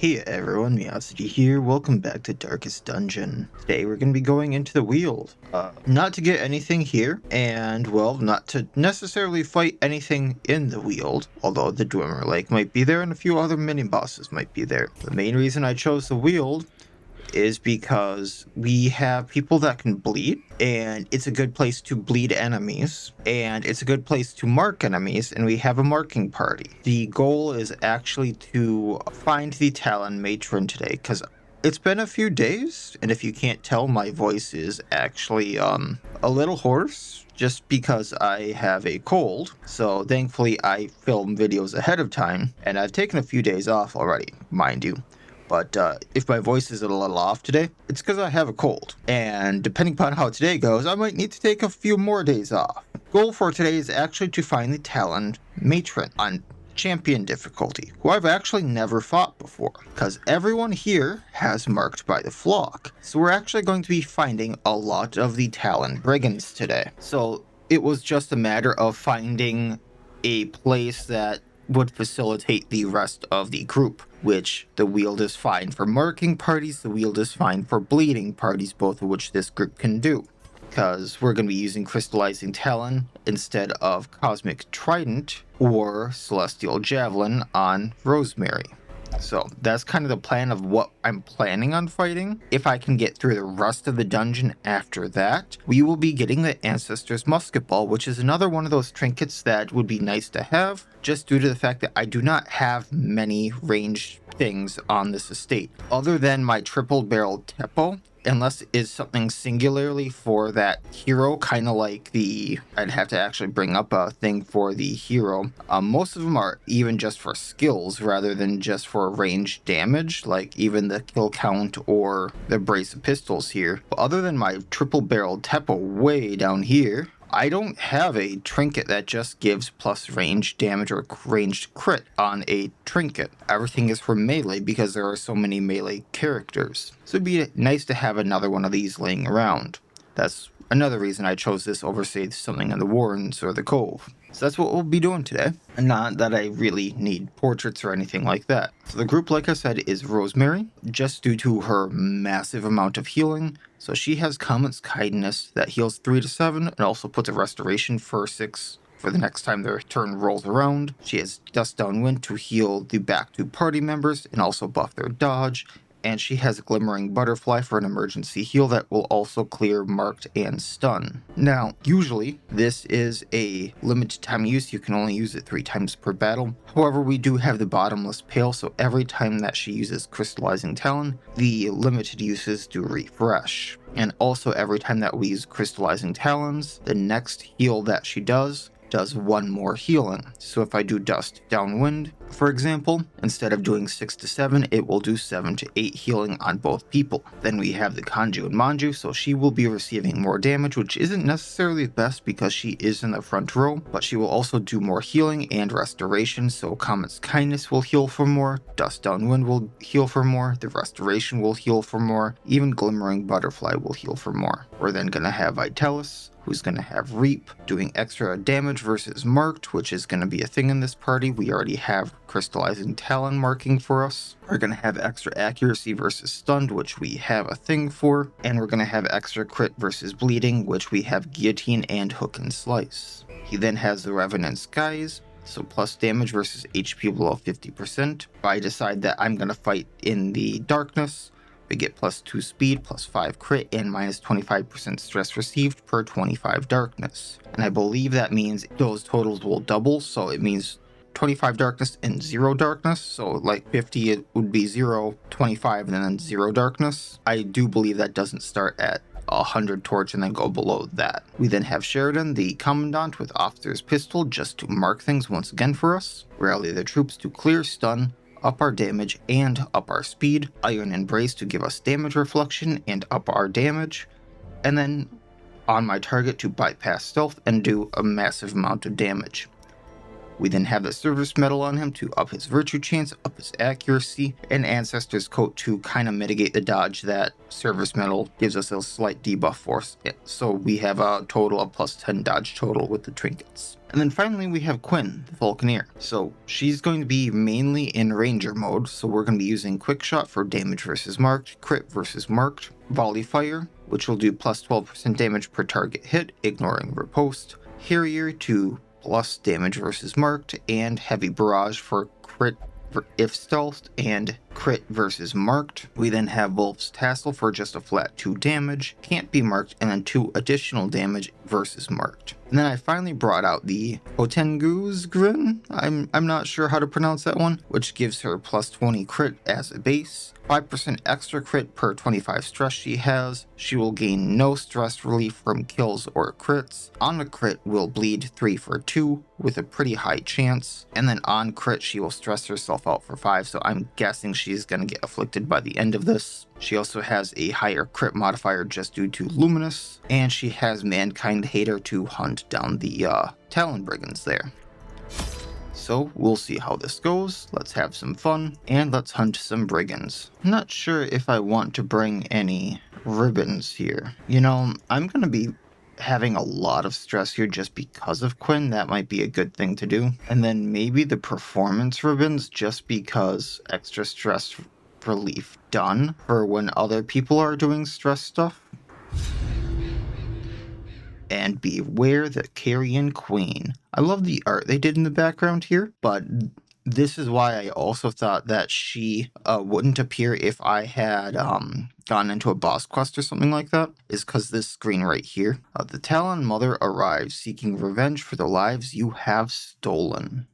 Hey everyone, Miacidae here. Welcome back to Darkest Dungeon. Today we're going to be going into the Weald. Not to get anything here, and well, not to necessarily fight anything in the Weald, although the Dwemer Lake might be there and a few other mini-bosses might be there. The main reason I chose the Weald is because we have people that can bleed, and it's a good place to bleed enemies, and it's a good place to mark enemies, and we have a marking party. The goal is actually to find the Talon Matron today, because it's been a few days, and if you can't tell, my voice is actually a little hoarse, just because I have a cold. So thankfully I film videos ahead of time, and I've taken a few days off already, mind you. But if my voice is a little off today, it's because I have a cold. And depending upon how today goes, I might need to take a few more days off. Goal for today is actually to find the Talon Matron on champion difficulty, who I've actually never fought before, because everyone here has marked by the flock. So we're actually going to be finding a lot of the Talon Brigands today. So it was just a matter of finding a place that would facilitate the rest of the group, which the Weald is fine for marking parties, the Weald is fine for bleeding parties, both of which this group can do. Because we're going to be using Crystallizing Talon instead of Cosmic Trident or Celestial Javelin on Rosemary. So that's kind of the plan of what I'm planning on fighting. If I can get through the rest of the dungeon after that, we will be getting the Ancestor's Musket Ball, which is another one of those trinkets that would be nice to have, just due to the fact that I do not have many ranged things on this estate. Other than my triple-barreled Teppo, unless it's something singularly for that hero, kind of like I'd have to actually bring up a thing for the hero. Most of them are even just for skills rather than just for range damage, like even the kill count or the brace of pistols here. But other than my triple-barreled Teppo way down here, I don't have a trinket that just gives plus range damage or ranged crit on a trinket. Everything is for melee because there are so many melee characters. So it'd be nice to have another one of these laying around. That's another reason I chose this over, say, something in the Warrens or the Cove. So that's what we'll be doing today. And not that I really need portraits or anything like that. So the group, like I said, is Rosemary, just due to her massive amount of healing. So she has Comet's Kindness that heals 3 to 7 and also puts a restoration for 6 for the next time their turn rolls around. She has Dust Downwind to heal the back 2 party members and also buff their dodge. And she has a Glimmering Butterfly for an emergency heal that will also clear marked and stun. Now, usually, this is a limited time use. You can only use it 3 times per battle. However, we do have the Bottomless Pail, so every time that she uses Crystallizing Talon, the limited uses do refresh. And also every time that we use Crystallizing Talons, the next heal that she does 1 more healing. So if I do Dust Downwind, for example, instead of doing 6 to 7, it will do 7 to 8 healing on both people. Then we have the Kanju and Manju, so she will be receiving more damage, which isn't necessarily the best because she is in the front row, but she will also do more healing and restoration, so Comet's Kindness will heal for more, Dust Downwind will heal for more, the Restoration will heal for more, even Glimmering Butterfly will heal for more. We're then going to have Vitalis, who's going to have Reap, doing extra damage versus Marked, which is going to be a thing in this party. We already have Crystallizing Talon marking for us. We're going to have extra accuracy versus stunned, which we have a thing for. And we're going to have extra crit versus bleeding, which we have Guillotine and Hook and Slice. He then has the Revenant's Guise, so plus damage versus HP below 50%. If I decide that I'm going to fight in the darkness, we get plus 2 speed, plus 5 crit, and minus 25% stress received per 25 darkness. And I believe that means those totals will double, so it means 25 darkness and 0 darkness. So like 50, it would be 0, 25, and then 0 darkness. I do believe that doesn't start at 100 torch and then go below that. We then have Sheridan, the Commandant, with Officer's Pistol, just to mark things once again for us. Rally the troops to clear, stun, up our damage, and up our speed. Iron Embrace to give us damage reflection and up our damage. And then on my target to bypass stealth and do a massive amount of damage. We then have the Service Medal on him to up his Virtue chance, up his accuracy, and Ancestor's Coat to kind of mitigate the dodge that Service Medal gives us a slight debuff for. So we have a total of plus 10 dodge total with the trinkets. And then finally we have Quinn, the Falconer. So she's going to be mainly in Ranger mode, so we're going to be using Quick Shot for damage versus marked, crit versus marked, Volley Fire, which will do plus 12% damage per target hit, ignoring riposte, Harrier to plus damage versus marked, and Heavy Barrage for crit if stealthed and crit versus marked. We then have Wolf's Tassel for just a flat 2 damage, can't be marked, and then 2 additional damage versus marked. And then I finally brought out the Potenguz Grin, I'm not sure how to pronounce that one, which gives her plus 20 crit as a base, 5% extra crit per 25 stress she has. She will gain no stress relief from kills or crits. On a crit will bleed 3 for 2 with a pretty high chance, and then on crit she will stress herself out for 5, so I'm guessing she's gonna get afflicted by the end of this. She also has a higher crit modifier just due to Luminous, and she has Mankind Hater to hunt down the Talon Brigands there. So we'll see how this goes, let's have some fun, and let's hunt some Brigands. I'm not sure if I want to bring any ribbons here. You know, I'm gonna be having a lot of stress here just because of Quinn. That might be a good thing to do. And then maybe the performance ribbons just because extra stress relief done for when other people are doing stress stuff. And beware the Carrion Queen. I love the art they did in the background here, but this is why I also thought that she wouldn't appear if I had gone into a boss quest or something like that, is because this screen right here. The Talon Mother arrives, seeking revenge for the lives you have stolen.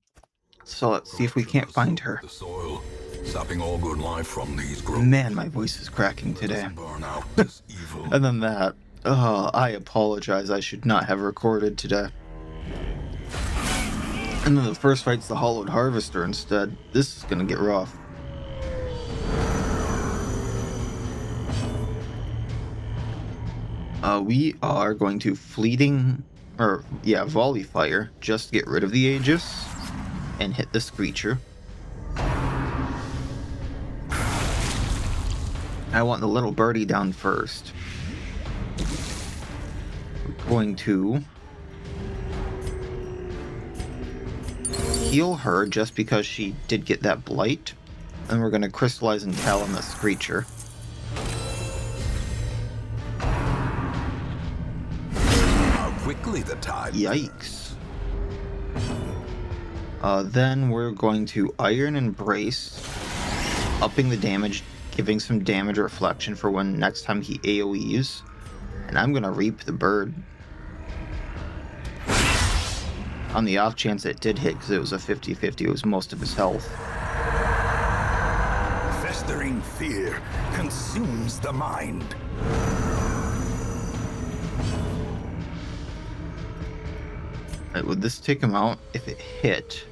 So let's see if we can't find her. The soil, sapping all good life from these groves. Man, my voice is cracking today. Burn out this evil. And then that. I apologize, I should not have recorded today. And then the first fight's the Hallowed Harvester instead. This is gonna get rough. We are going to Volley Fire, just to get rid of the Aegis, and hit the Screecher. I want the little birdie down first. We're going to heal her just because she did get that blight. And we're going to crystallize and Talon the Screecher. How quickly the tide. Yikes. Then we're going to Iron Embrace, upping the damage, giving some damage reflection for when next time he AoEs. And I'm going to Reap the Bird. On the off chance it did hit, because it was a 50-50, it was most of his health. Festering fear consumes the mind. Right, would this take him out if it hit?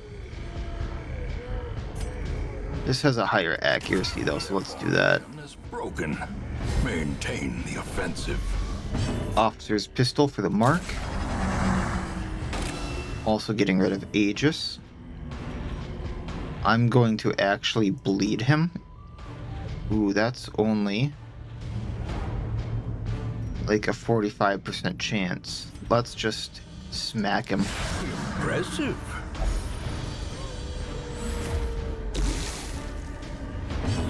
This has a higher accuracy though, so let's do that. Is broken. Maintain the offensive. Officer's Pistol for the mark. Also getting rid of Aegis. I'm going to actually bleed him. Ooh, that's only like a 45% chance. Let's just smack him. Impressive.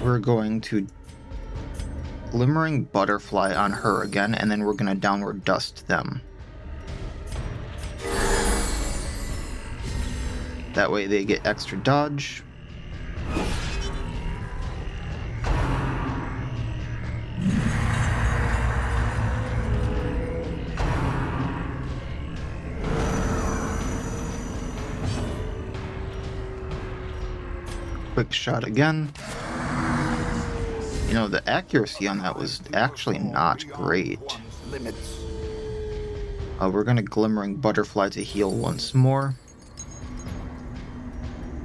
We're going to Glimmering Butterfly on her again, and then we're going to Downward Dust them. That way they get extra dodge. Quick shot again. You know, the accuracy on that was actually not great. We're going to Glimmering Butterfly to heal once more.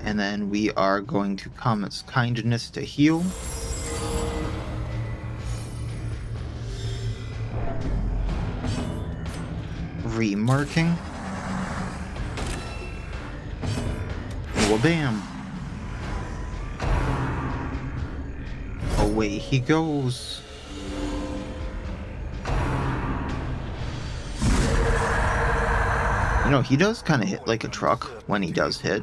And then we are going to Comet's Kindness to heal. Remarking. Wabam. Away he goes. You know, he does kind of hit like a truck when he does hit.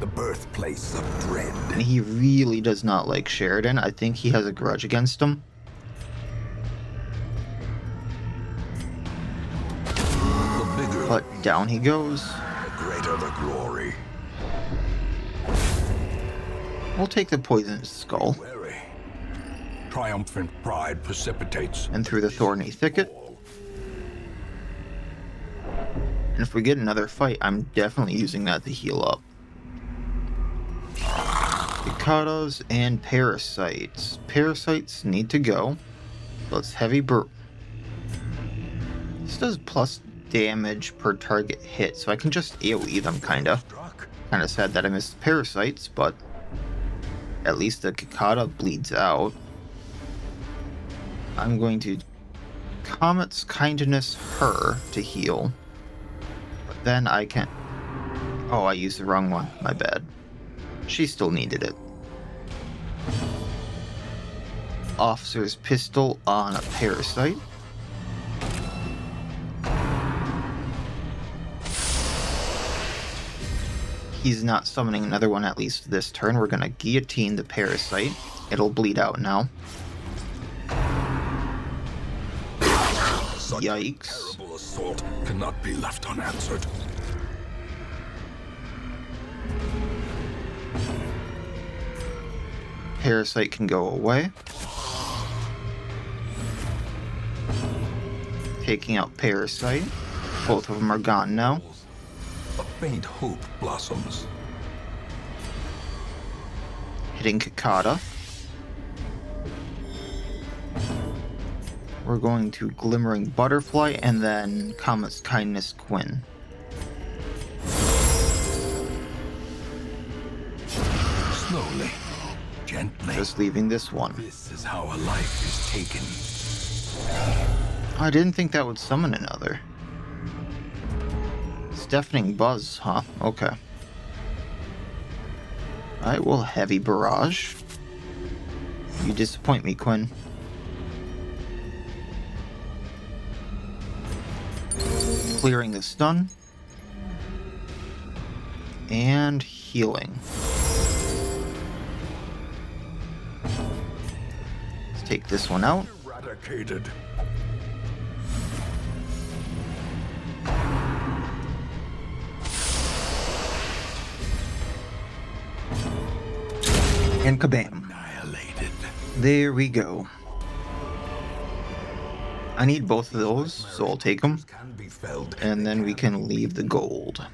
The birthplace of dread. And he really does not like Sheridan. I think he has a grudge against him. But down he goes. The greater the glory. We'll take the poisonous skull. Wary. Triumphant pride precipitates. And through the thorny thicket. And if we get another fight, I'm definitely using that to heal up. Cicadas and parasites. Parasites need to go. Let's heavy burp. This does plus damage per target hit, so I can just AoE them, kinda. Kinda sad that I missed the parasites, but at least the Cicada bleeds out. I'm going to Comet's Kindness her to heal. But then I can... Oh, I used the wrong one. My bad. She still needed it. Officer's Pistol on a Parasite. He's not summoning another one at least this turn. We're gonna guillotine the Parasite. It'll bleed out now. Such Yikes. terrible assault cannot be left unanswered. Parasite can go away. Taking out Parasite. Both of them are gone now. A faint hope blossoms. Hitting Cicada. We're going to Glimmering Butterfly and then Comet's Kindness Quinn. Slowly, gently. Just leaving this one. This is how a life is taken. I didn't think that would summon another. Deafening Buzz, huh? Okay. Alright, well, Heavy Barrage. You disappoint me, Quinn. Clearing the stun. And healing. Let's take this one out. Eradicated. And kabam. Annihilated. There we go. I need both of those, so I'll take them. Can be felled. And then we can leave the gold.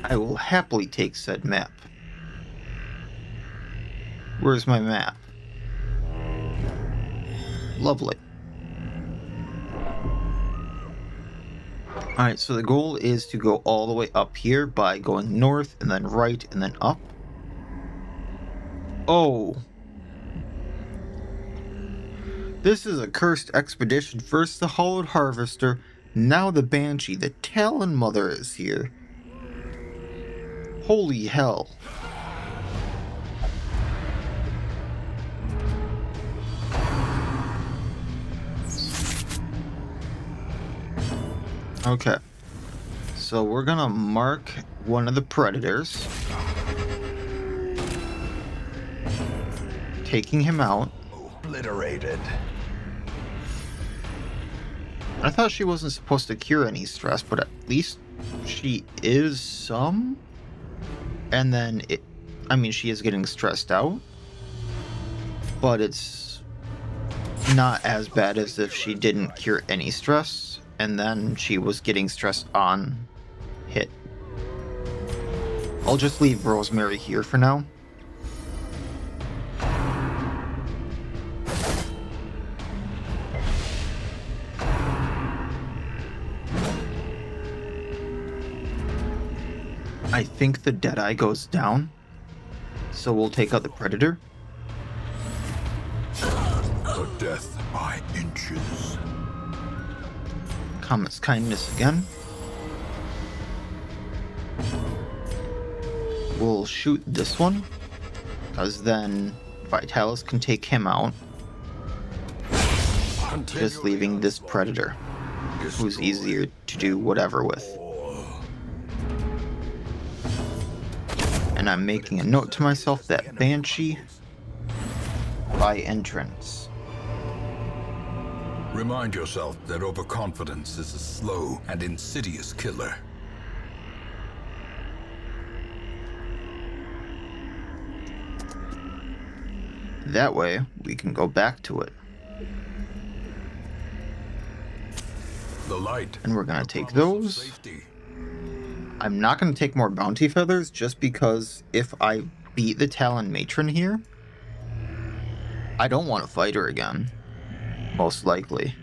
I will happily take said map. Where's my map? Lovely. Alright, so the goal is to go all the way up here by going north and then right and then up. Oh. This is a cursed expedition. First the Hallowed Harvester, now the Banshee. The Talon Mother is here. Holy hell. Okay, so we're gonna mark one of the predators, taking him out. Obliterated. I thought she wasn't supposed to cure any stress, but at least she is some. And then she is getting stressed out, but it's not as bad as if she didn't cure any stress. And then she was getting stressed on hit. I'll just leave Rosemary here for now. I think the Deadeye goes down, so we'll take out the Predator. The death by inches. Comet's Kindness again. We'll shoot this one, because then Vitalis can take him out. Just leaving this Predator, who's easier to do whatever with. And I'm making a note to myself that Banshee by entrance. Remind yourself that overconfidence is a slow and insidious killer. That way, we can go back to it. The light. And we're gonna take those. I'm not gonna take more bounty feathers just because if I beat the Talon Matron here, I don't want to fight her again. Most likely.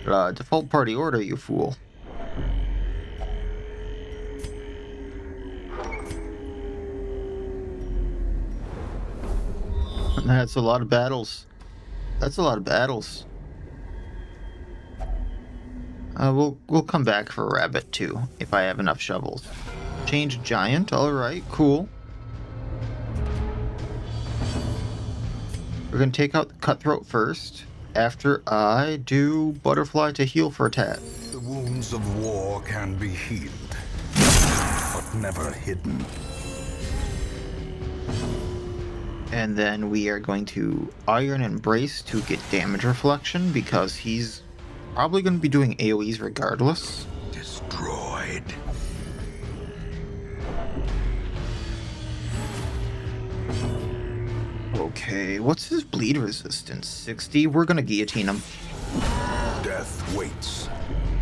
Default party order, you fool. That's a lot of battles. That's a lot of battles. We'll come back for a rabbit too, if I have enough shovels. Change giant, alright, cool. We're gonna take out the cutthroat first, after I do butterfly to heal for attack. The wounds of war can be healed, but never hidden. And then we are going to Iron Embrace to get damage reflection, because he's probably going to be doing AoEs regardless. Destroyed. Okay, what's his bleed resistance? 60? We're going to guillotine him. Death waits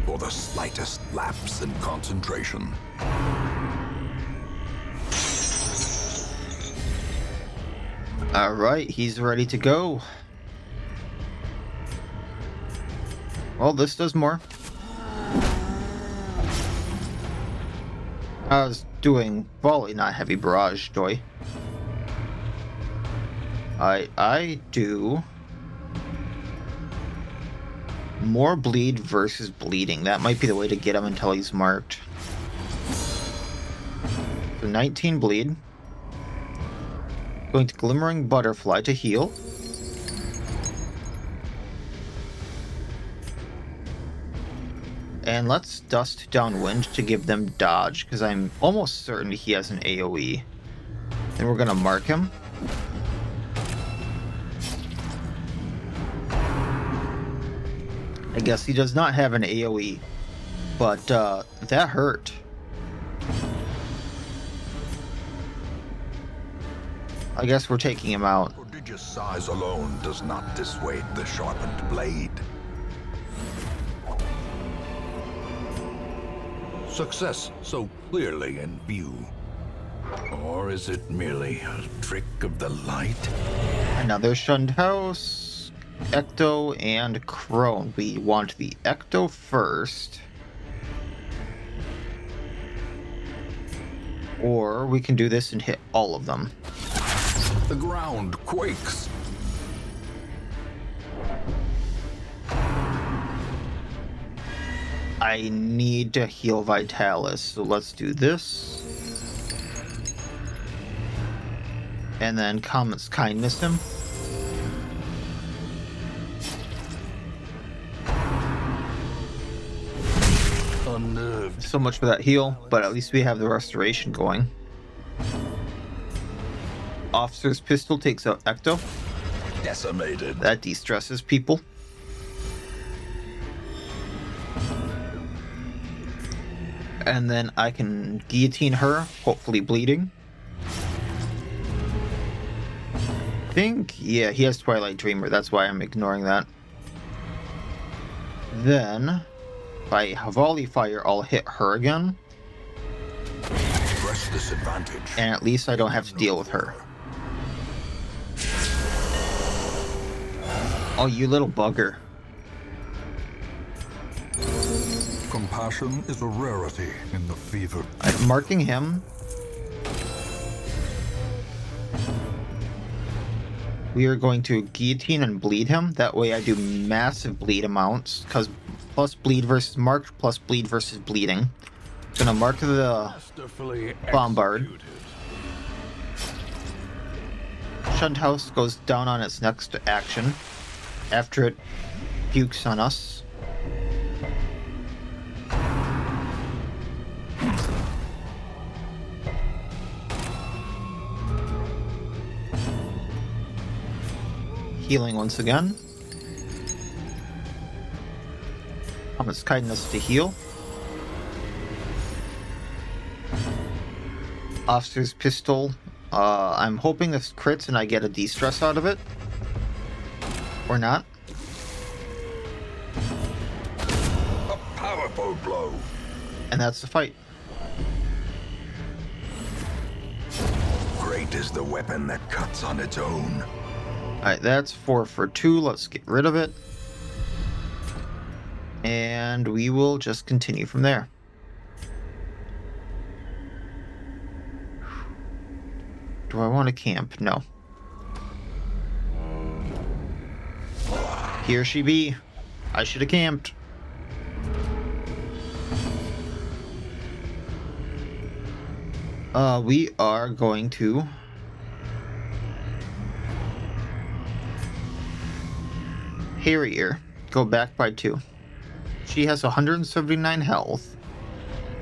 for the slightest lapse in concentration. Alright, he's ready to go. Well, this does more. I was doing volley, not heavy barrage, joy. I do more bleed versus bleeding. That might be the way to get him until he's marked. So 19 bleed. Going to Glimmering Butterfly to heal. And let's Dust Downwind to give them dodge, because I'm almost certain he has an AoE. Then we're going to mark him. I guess he does not have an AoE, but that hurt. I guess we're taking him out. Prodigious size alone does not dissuade the sharpened blade. Success so clearly in view. Or is it merely a trick of the light? Another Shunned House, Ecto, and Crone. We want the Ecto first. Or we can do this and hit all of them. The ground quakes. I need to heal Vitalis, so let's do this. And then Comet's Kindness him. Unnerved. So much for that heal, but at least we have the restoration going. Officer's Pistol takes out Ecto. Decimated. That de-stresses people. And then I can guillotine her, hopefully bleeding. Yeah, he has Twilight Dreamer, that's why I'm ignoring that. Then, if I volley fire, I'll hit her again. Press this advantage. And at least I don't have to deal with her. Oh, you little bugger. Compassion is a rarity in the fevered. I'm marking him. We are going to guillotine and bleed him. That way I do massive bleed amounts, because plus bleed versus marked plus bleed versus bleeding. Gonna mark the bombard. Shunned house goes down on its next action after it pukes on us. Healing once again. It's kindness to heal. Officer's pistol. I'm hoping this crits and I get a de-stress out of it. Or not. A powerful blow. And that's the fight. Great is the weapon that cuts on its own. Alright, that's 4 for 2. Let's get rid of it. And we will just continue from there. Do I want to camp? No. Here she be. I should have camped. We are going to Harrier. Go back by 2. She has 179 health.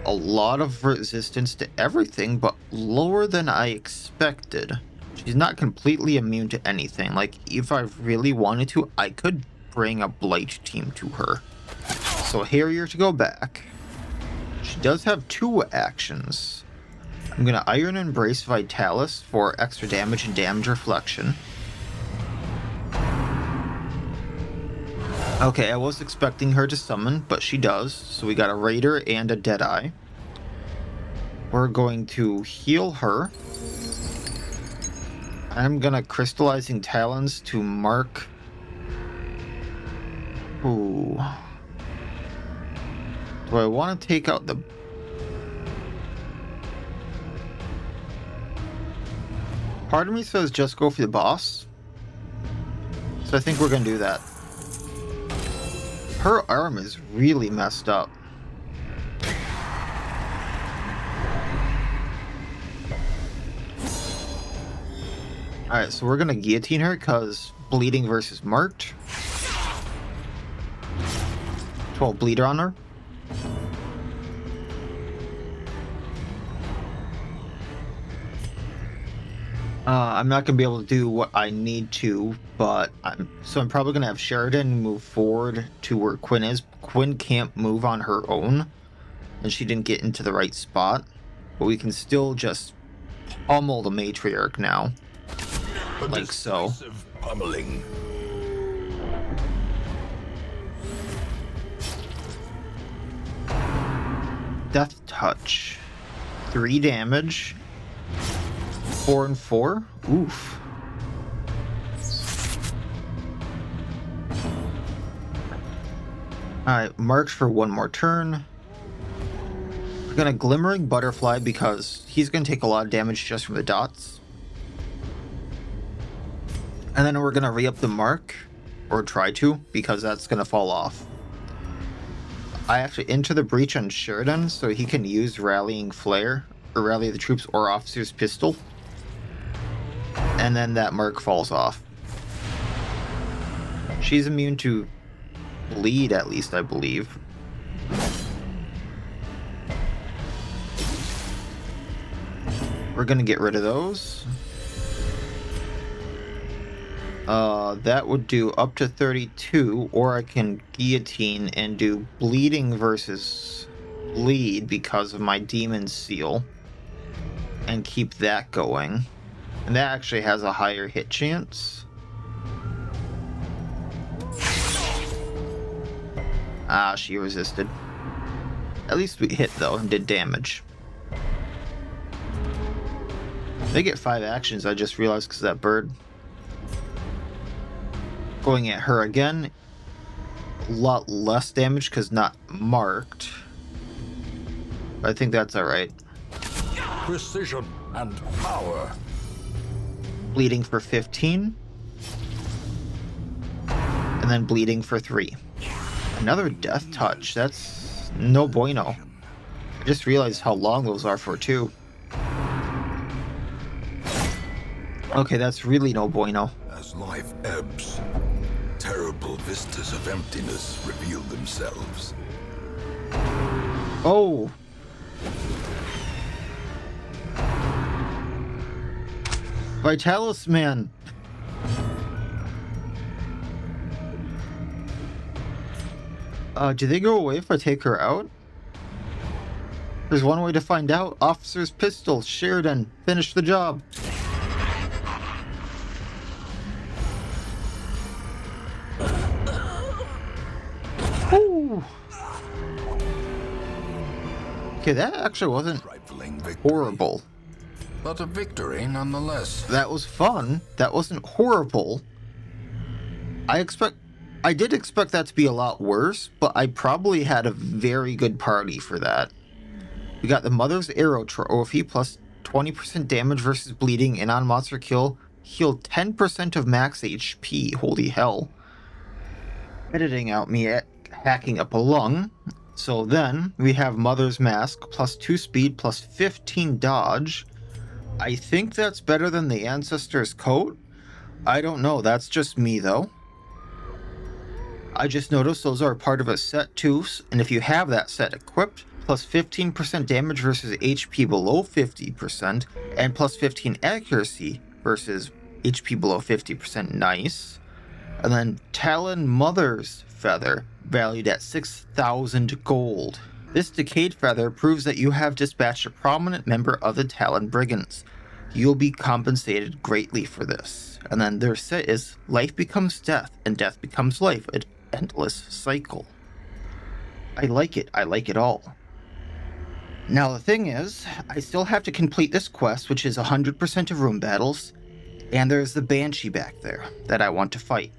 A lot of resistance to everything, but lower than I expected. She's not completely immune to anything. Like, if I really wanted to, I could bring a Blight team to her. So Harrier to go back. She does have 2 actions. I'm gonna Iron Embrace Vitalis for extra damage and damage reflection. Okay, I was expecting her to summon, but she does. So we got a Raider and a Deadeye. We're going to heal her. I'm gonna Crystallizing Talons to mark... Ooh. Do I want to take out the... Part of me says just go for the boss. So I think we're gonna do that. Her arm is really messed up. Alright, so we're gonna guillotine her because bleeding versus marked. 12 bleeder on her. I'm not gonna be able to do what I need to, but I'm probably gonna have Sheridan move forward to where Quinn is. Quinn can't move on her own, and she didn't get into the right spot. But we can still just pummel the Matriarch now, like so. Pummeling. Death Touch, 3 damage. 4 and 4. Oof. Alright, marked for 1 more turn. We're gonna Glimmering Butterfly because he's gonna take a lot of damage just from the dots. And then we're gonna re-up the mark, or try to, because that's gonna fall off. I have to enter the breach on Sheridan so he can use Rallying Flare, or Rally the Troops or Officer's Pistol. And then that mark falls off. She's immune to bleed, at least, I believe. We're gonna get rid of those. That would do up to 32, or I can guillotine and do bleeding versus bleed because of my demon seal. And keep that going. And that actually has a higher hit chance. Ah, she resisted. At least we hit, though, and did damage. They get 5 actions, I just realized, because of that bird. Going at her again. A lot less damage, because not marked. But I think that's alright. Precision and power. Bleeding for 15. And then bleeding for 3. Another death touch. That's no bueno. I just realized how long those are for too. Okay, that's really no bueno. As life ebbs, terrible vistas of emptiness reveal themselves. Oh! Vitalis man! Do they go away if I take her out? There's one way to find out. Officer's pistol, Sheridan. Finish the job. Ooh. Okay, that actually wasn't horrible. But a victory nonetheless. That was fun. That wasn't horrible. I did expect that to be a lot worse, but I probably had a very good party for that. We got the Mother's Arrow trophy plus 20% damage versus bleeding and on monster kill. Healed 10% of max HP. Holy hell. Editing out me hacking up a lung. So then we have Mother's Mask plus 2 speed plus 15 dodge. I think that's better than the Ancestor's Coat. I don't know. That's just me though. I just noticed those are part of a set too, and if you have that set equipped, plus 15% damage versus HP below 50%, and plus 15 accuracy versus HP below 50%, nice. And then Talon Mother's Feather, valued at 6,000 gold. This decayed feather proves that you have dispatched a prominent member of the Talon Brigands. You'll be compensated greatly for this. And then their set is Life Becomes Death, and Death Becomes Life. An endless cycle. I like it all. Now the thing is, I still have to complete this quest, which is 100% of room battles, and there's the Banshee back there that I want to fight.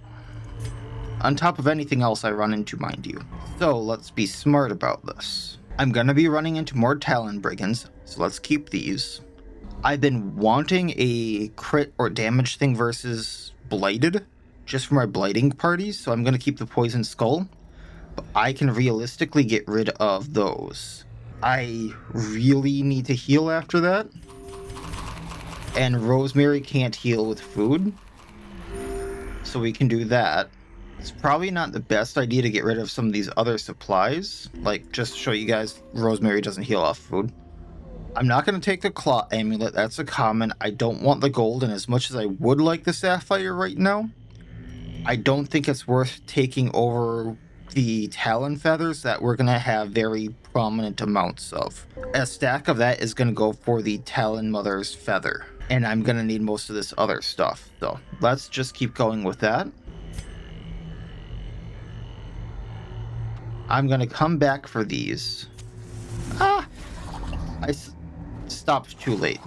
On top of anything else I run into, mind you. So let's be smart about this. I'm gonna be running into more Talon Brigands, so let's keep these. I've been wanting a crit or damage thing versus Blighted, just for my blighting parties, so I'm gonna keep the Poison Skull. But I can realistically get rid of those. I really need to heal after that. And Rosemary can't heal with food, so we can do that. It's probably not the best idea to get rid of some of these other supplies. Like, just to show you guys, Rosemary doesn't heal off food. I'm not going to take the Claw Amulet, that's a common. I don't want the gold, and as much as I would like the Sapphire right now, I don't think it's worth taking over the Talon Feathers that we're going to have very prominent amounts of. A stack of that is going to go for the Talon Mother's Feather, and I'm going to need most of this other stuff. So let's just keep going with that. I'm going to come back for these. I stopped too late.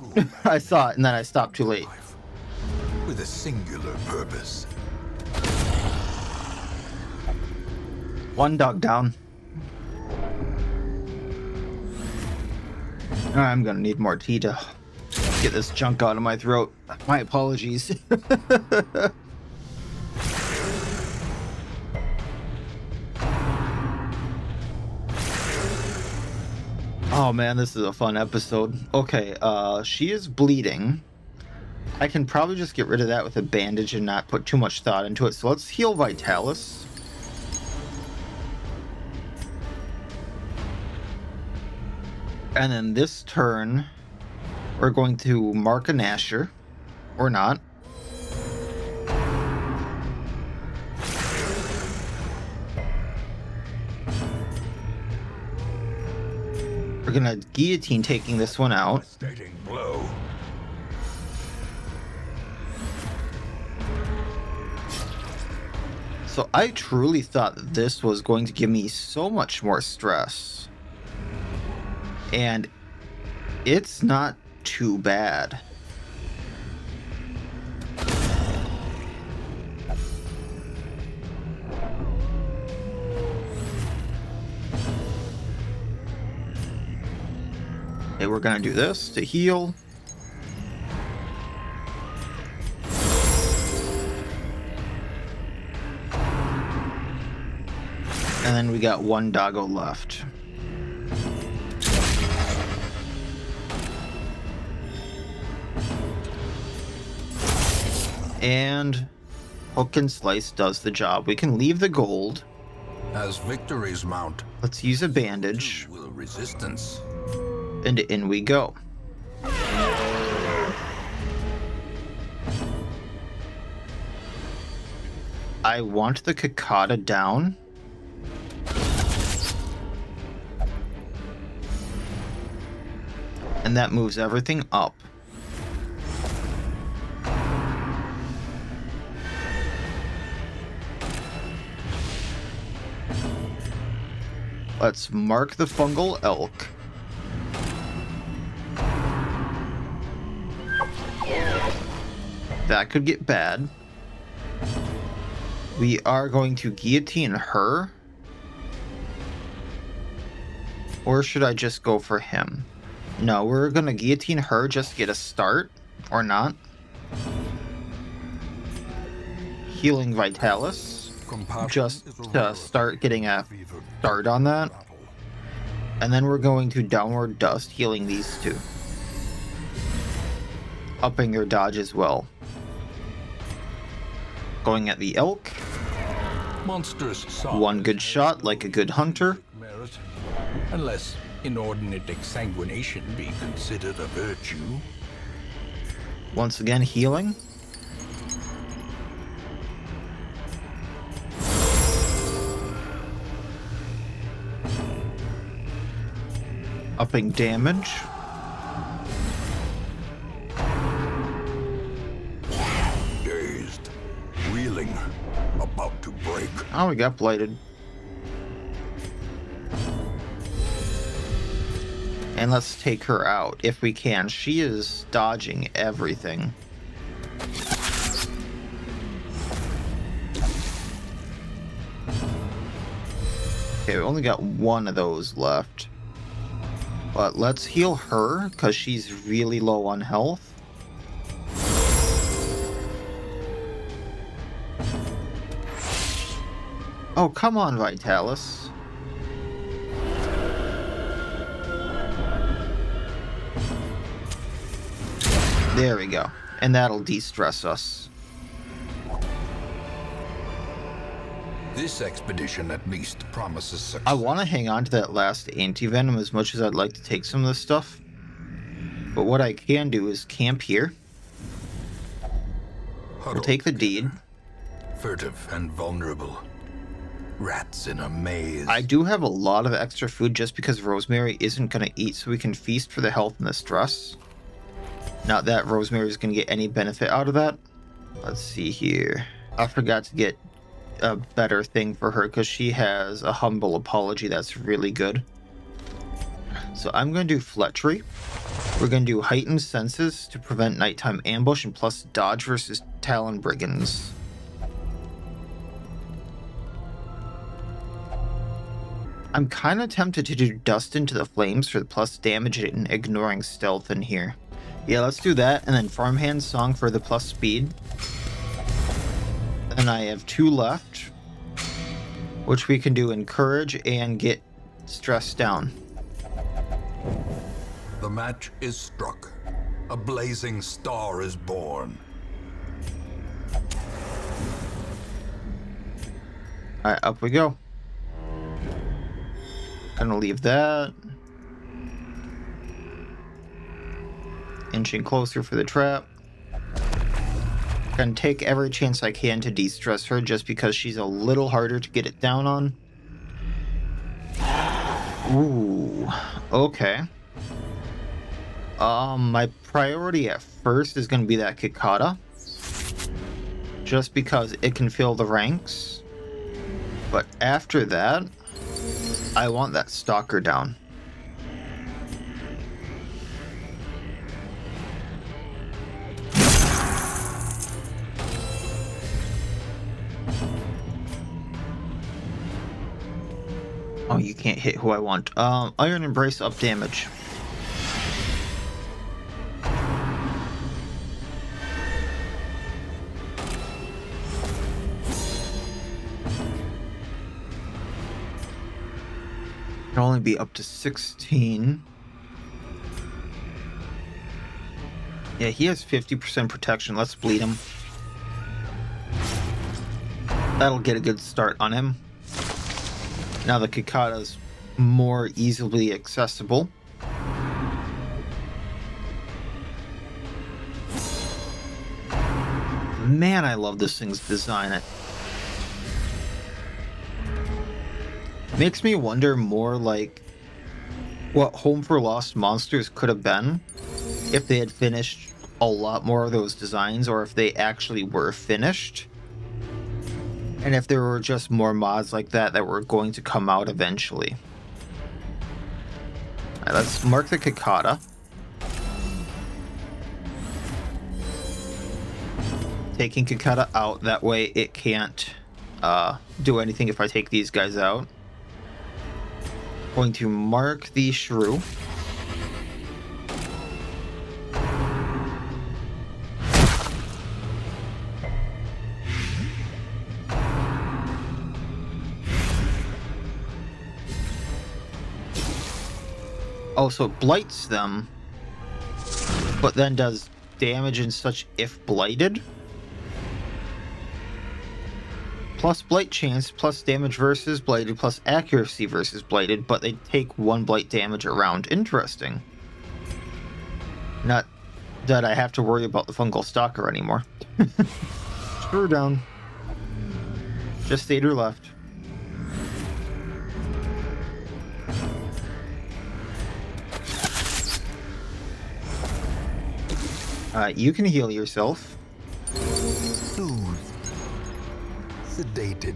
I saw it and then I stopped too late. With a singular purpose. One dog down. I'm gonna need more tea to get this junk out of my throat. My apologies. Oh man, this is a fun episode. Okay, she is bleeding. I can probably just get rid of that with a bandage and not put too much thought into it. So let's heal Vitalis. And then this turn, we're going to mark an Asher. Or not. We're gonna guillotine taking this one out. Devastating blow. So I truly thought that this was going to give me so much more stress. And it's not too bad. Okay, we're gonna do this to heal. And then we got one doggo left. And Hook and Slice does the job. We can leave the gold. As victories mount, Let's use a bandage. will resistance. And in we go. I want the Cicada down. And that moves everything up. Let's mark the Fungal Elk. That could get bad. We are going to guillotine her. Or should I just go for him? No, we're going to guillotine her just to get a start. Or not. Healing Vitalis. Just to start getting a start on that. And then we're going to Downward Dust, healing these two. Upping their dodge as well. Going at the elk. Monstrous One good shot like a good hunter. merit, unless inordinate exsanguination be considered a virtue. Once again, healing. Upping damage. Dazed, reeling, about to break. Oh, we got Blighted. And let's take her out if we can. She is dodging everything. Okay, we only got one of those left. But let's heal her, because she's really low on health. Oh, come on, Vitalis. There we go. And that'll de-stress us. This expedition at least promises success. I want to hang on to that last anti-venom as much as I'd like to take some of this stuff. But what I can do is camp here. We'll take the deed. Furtive and vulnerable. Rats in a maze. I do have a lot of extra food just because Rosemary isn't going to eat, so we can feast for the health and the stress. Not that Rosemary is going to get any benefit out of that. Let's see here. I forgot to get a better thing for her because she has a humble apology that's really good. So I'm going to do Fletchery. We're going to do heightened senses to prevent nighttime ambush and plus dodge versus Talon Brigands. I'm kind of tempted to do Dust into the Flames for the plus damage and ignoring stealth in here. Yeah, let's do that, and then Farmhand Song for the plus speed. And I have 2 left, which we can do Encourage and get stress down. The match is struck. A blazing star is born. Alright, up we go. Gonna leave that. Inching closer for the trap. Gonna take every chance I can to de-stress her just because she's a little harder to get it down on. Ooh, okay. My priority at first is gonna be that Cicada. Just because it can fill the ranks. But after that, I want that Stalker down. Oh, you can't hit who I want. Iron Embrace up damage. can only be up to 16. Yeah, he has 50% protection. Let's bleed him. That'll get a good start on him. Now the Cicada's more easily accessible. Man, I love this thing's design. It makes me wonder more like what Home for Lost Monsters could have been if they had finished a lot more of those designs, or if they actually were finished. And if there were just more mods like that that were going to come out eventually. Alright, let's mark the Cicada. Taking Cicada out, that way it can't do anything if I take these guys out. Going to mark the Shrew. Also, it blights them, but then does damage and such if blighted. Plus blight chance, plus damage versus blighted, plus accuracy versus blighted, but they take 1 blight damage a round. Interesting. Not that I have to worry about the fungal stalker anymore. Screw down. Just Saytr left. You can heal yourself. Soothed. Sedated.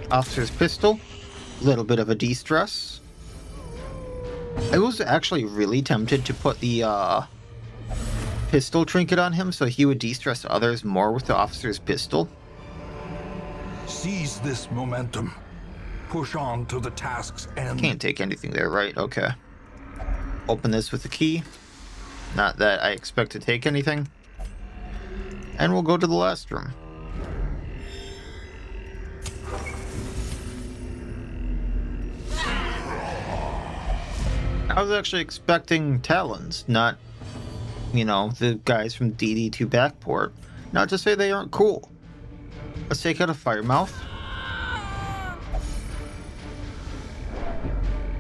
Officer's pistol. Little bit of a de-stress. I was actually really tempted to put the pistol trinket on him so he would de-stress others more with the officer's pistol. Seize this momentum. Push on to the task's end. Can't take anything there, right? Okay. Open this with the key. Not that I expect to take anything. And we'll go to the last room. I was actually expecting Talons, not, you know, the guys from DD2 Backport. Not to say they aren't cool. Let's take out a Firemouth.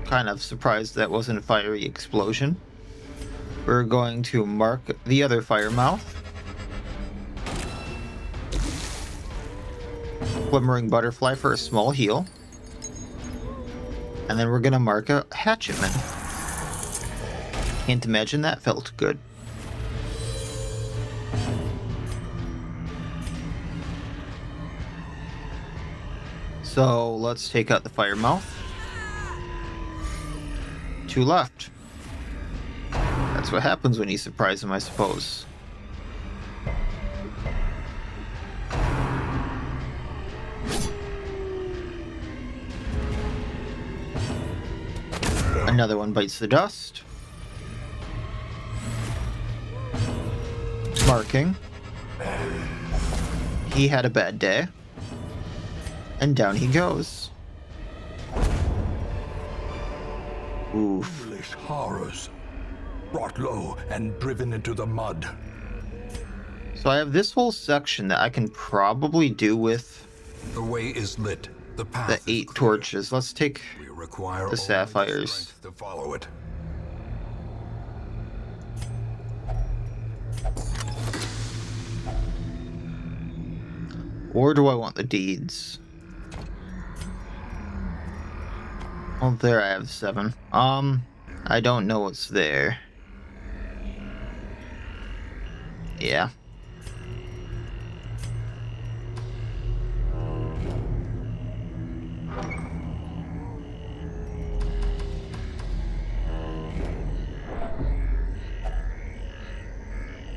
Kind of surprised that wasn't a fiery explosion. We're going to mark the other Firemouth. Glimmering Butterfly for a small heal. And then we're going to mark a Hatchetman. Can't imagine that felt good. So let's take out the Firemouth. 2 left. That's what happens when you surprise him, I suppose. Another one bites the dust. Marking. He had a bad day. And down he goes. Oof. Foolish horrors. Brought low and driven into the mud. So I have this whole section that I can probably do with The way is lit. The path the is 8 clear. torches. Let's take We require the sapphires. strength to follow it. Or do I want the deeds? Oh, there I have 7. I don't know what's there. Yeah.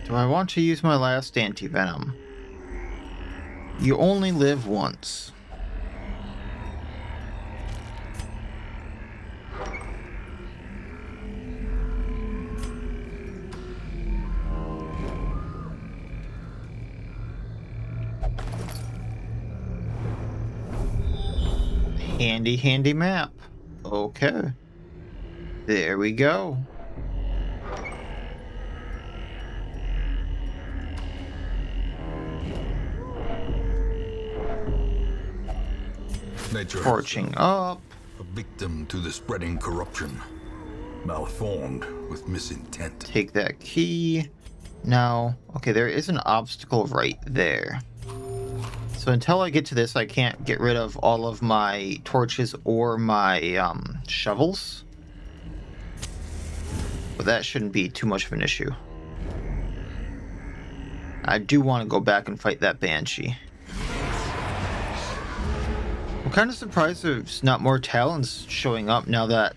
Do I want to use my last anti-venom? You only live once. Handy, handy map. Okay. There we go. Nature Torching up. a victim to the spreading corruption, malformed with misintent. Take that key. Now, okay, there is an obstacle right there. So until I get to this, I can't get rid of all of my torches or my shovels. But that shouldn't be too much of an issue. I do want to go back and fight that Banshee. I'm kind of surprised there's not more Talons showing up now that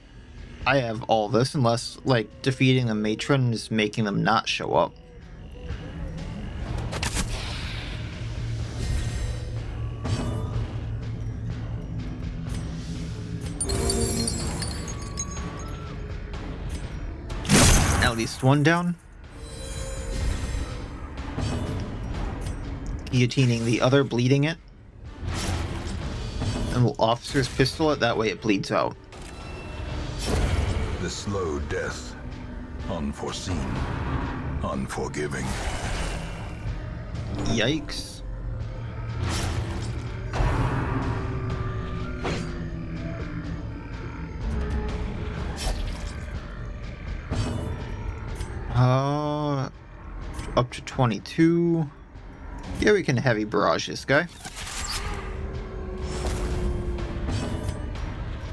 I have all this, unless, like, defeating the Matron is making them not show up. At least one down. Guillotining the other, bleeding it. And we'll Officer's Pistol it, that way it bleeds out. The slow death, unforeseen, unforgiving. Yikes. Up to 22. Yeah, we can heavy barrage this guy.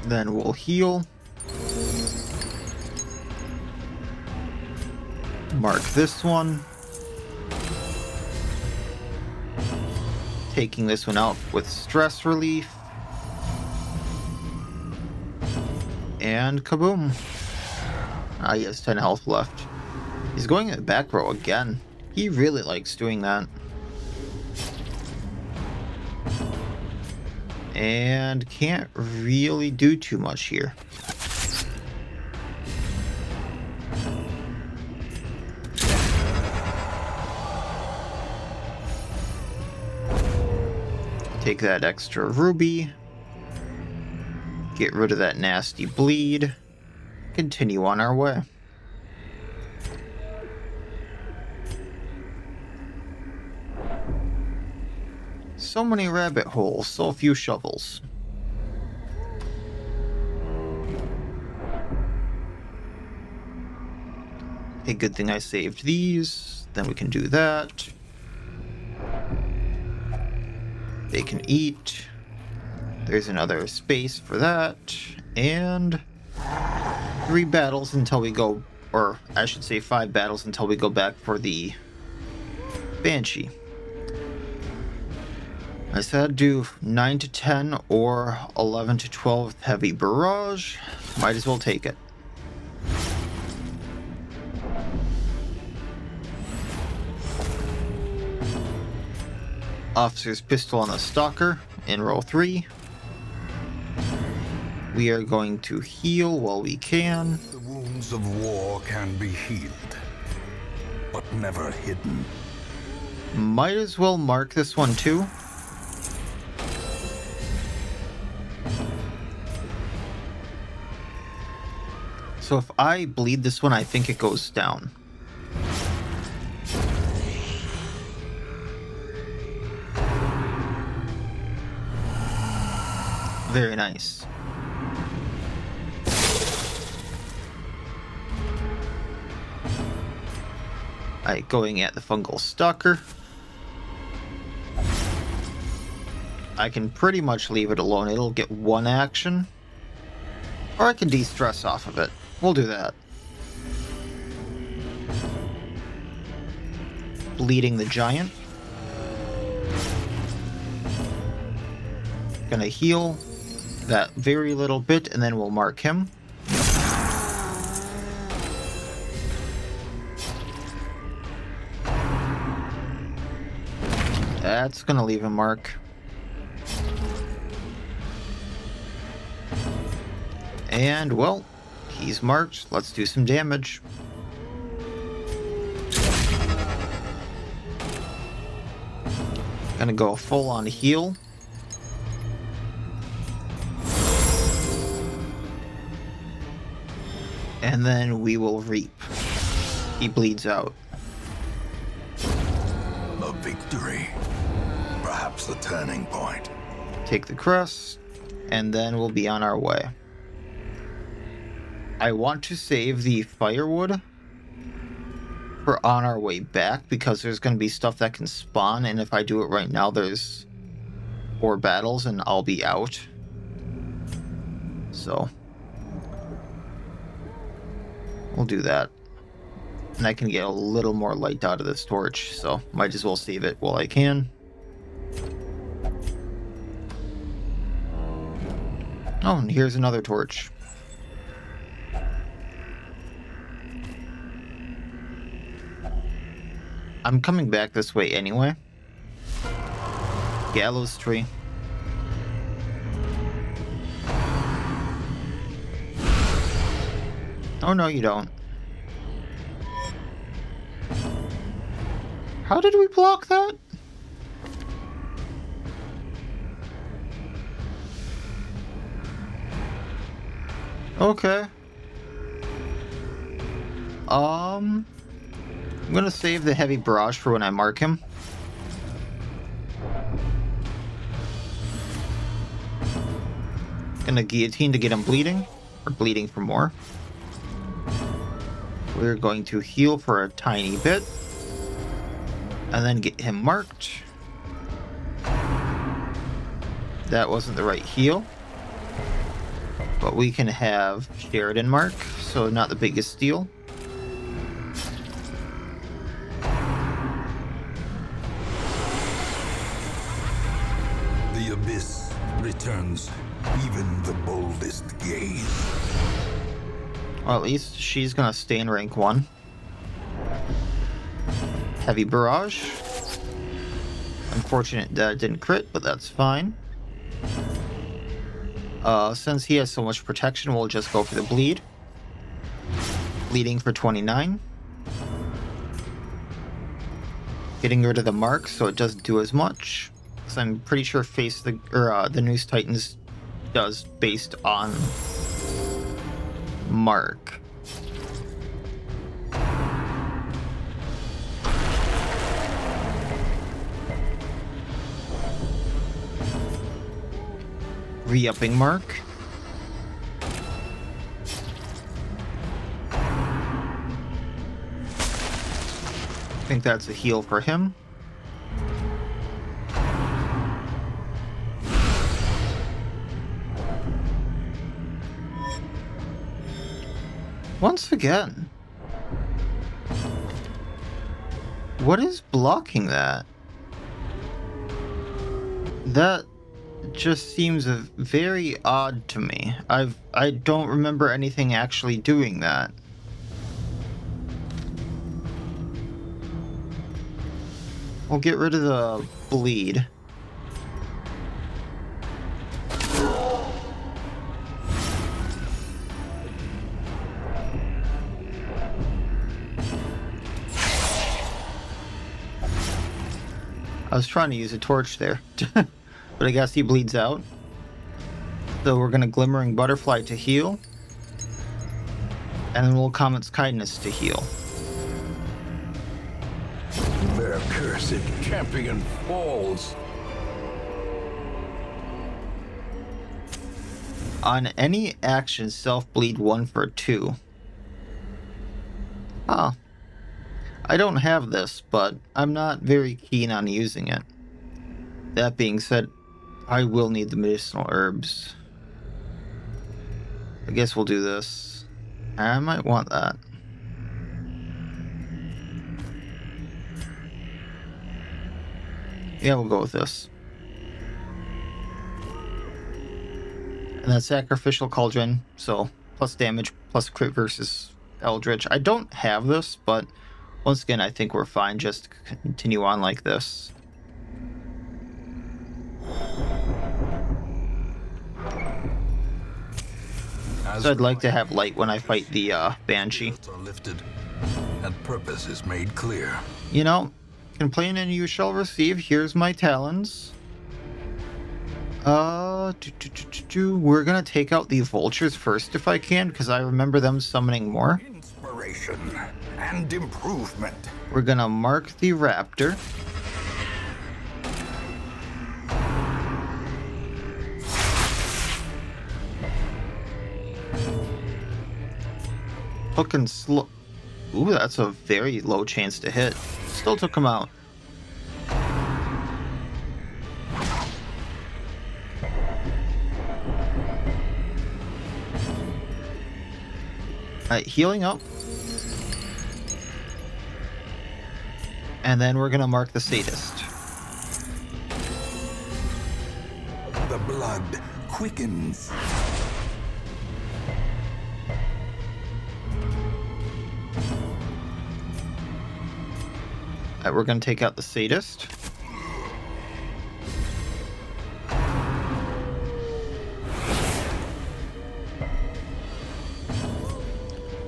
Then we'll heal. Mark this one. Taking this one out with stress relief. And kaboom. Ah, he has 10 health left. He's going in the back row again. He really likes doing that. And can't really do too much here. Take that extra ruby. Get rid of that nasty bleed. Continue on our way. So many rabbit holes, so few shovels. Okay, good thing I saved these. Then we can do that. They can eat. There's another space for that. And 3 battles until we go, or I should say 5 battles until we go back for the Banshee. I said do 9 to 10 or 11 to 12 heavy barrage. Might as well take it. Officer's Pistol on the Stalker in row 3. We are going to heal while we can. The wounds of war can be healed, but never hidden. Might as well mark this one too. So if I bleed this one, I think it goes down. Very nice. Alright, going at the Fungal Stalker. I can pretty much leave it alone. It'll get 1 action. Or I can de-stress off of it. We'll do that. Bleeding the Giant. Gonna heal that very little bit, and then we'll mark him. That's gonna leave a mark. And, well, he's marked. Let's do some damage. Gonna go full on heal. And then we will reap. He bleeds out. A victory. Perhaps the turning point. Take the crest, and then we'll be on our way. I want to save the firewood for on our way back, because there's going to be stuff that can spawn, and if I do it right now, there's 4 battles and I'll be out. So we'll do that. And I can get a little more light out of this torch, so might as well save it while I can. Oh, and here's another torch. I'm coming back this way anyway. Gallows tree. Oh no, you don't. How did we block that? Okay. I'm gonna save the heavy barrage for when I mark him. Gonna guillotine to get him bleeding, or bleeding for more. We're going to heal for a tiny bit, and then get him marked. That wasn't the right heal, but we can have Sheridan mark, so not the biggest deal. The abyss returns even the boldest gaze. Well, at least she's gonna stay in rank 1. Heavy barrage. Unfortunate that it didn't crit, but that's fine. Since he has so much protection, we'll just go for the bleed. Bleeding for 29. Getting rid of the mark so it doesn't do as much. Because I'm pretty sure the Noose Titans does based on mark. Re-upping mark. I think that's a heal for him. Once again. What is blocking that? That just seems very odd to me. I don't remember anything actually doing that. We'll get rid of the bleed. I was trying to use a torch there, but I guess he bleeds out. So we're going to Glimmering Butterfly to heal. And then we'll Comet's Kindness to heal. Their cursed champion falls. On any action, self-bleed 1 for 2. Huh. I don't have this, but I'm not very keen on using it. That being said, I will need the medicinal herbs. I guess we'll do this. I might want that. Yeah, we'll go with this. And that's Sacrificial Cauldron, so plus damage, plus crit versus Eldritch. I don't have this, but once again, I think we're fine just to continue on like this. So I'd like to have light when I fight the Banshee. Are lifted, and purpose is made clear. You know, complain and you shall receive. Here's my talons. We're gonna take out the vultures first if I can, because I remember them summoning more. Inspiration and improvement. We're gonna mark the raptor. Hook and slow. Ooh, that's a very low chance to hit. Still took him out. Alright, healing up. And then we're gonna mark the sadist. The blood quickens. Alright, we're gonna take out the sadist.